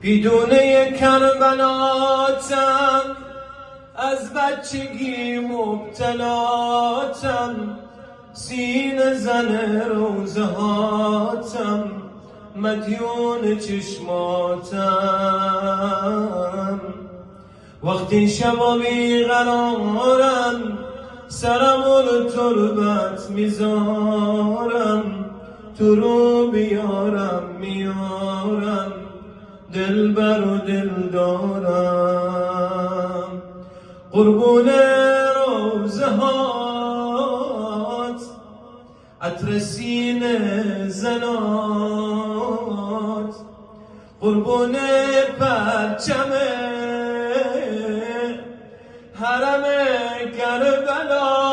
پیدونه کربلاتم، از بچگی مبتلاتم، سینه زن روزهاتم، مدیون چشماتم. وقتی شبا بیقرارم، سرم رو تربت میذارم، تو رو بیارم میارم، دلبر و دلدارم. قربون روزه هات، عطر سینه زنات، قربون پرچم حرم کربلا.